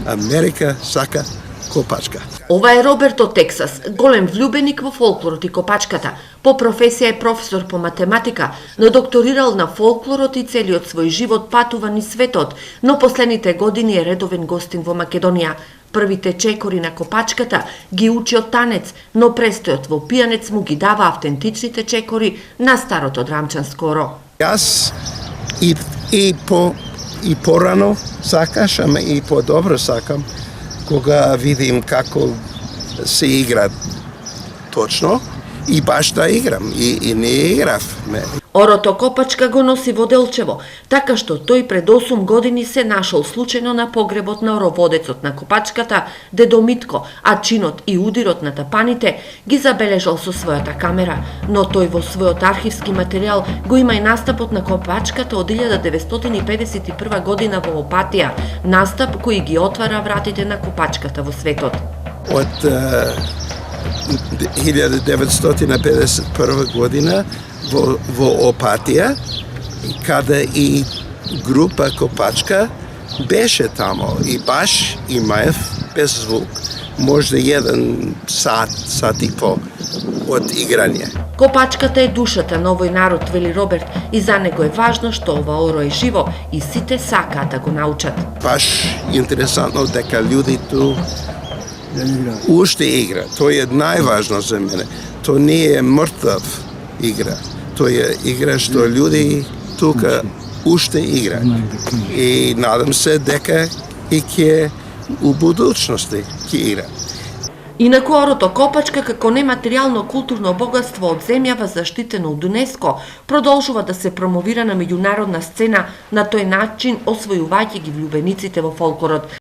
Америка сака копачка. Ова е Роберт од Тексас, голем влюбеник во фолклорот и копачката. По професија е професор по математика, но докторирал на фолклорот и целиот свој живот патува низ светот, но последните години е редовен гостин во Македонија. Првите чекори на копачката ги учи од танец, но престојот во пијанец му ги дава автентичните чекори на старото драмчанско оро. Јас и порано сакаш, ама и подобро сакам кога видим како се игра точно и баш да играм и не игравме. Орото копачка го носи во Делчево, така што тој пред 8 години се нашол случајно на погребот на ороводецот на копачката, дедо Митко, а чинот и удирот на тапаните ги забележал со својата камера, но тој во својот архивски материјал го има и настапот на копачката од 1951 година во Опатија, настап кој ги отвара вратите на копачката во светот. Од 1951 година во Опатија, каде и група Копачка беше тамо и баш имаев без звук, може 1 сат и по од играње. Копачката е душата на овој народ, вели Роберт, и за него е важно што ова оро е живо и сите сакаат да го научат. Баш интересантно дека луѓе ту уште игра. Тој е најважно за мене. Тоа не е мртв игра. Тоа е игра што луѓе тука уште игра. И надам се дека и ќе у будучности ќе игра. Инаку орото копачка како нематеријално културно богатство од земјава заштитено од ЮНЕСКО продолжува да се промовира на меѓународна сцена, на тој начин освојувајќи ги влюбениците во фолклорот.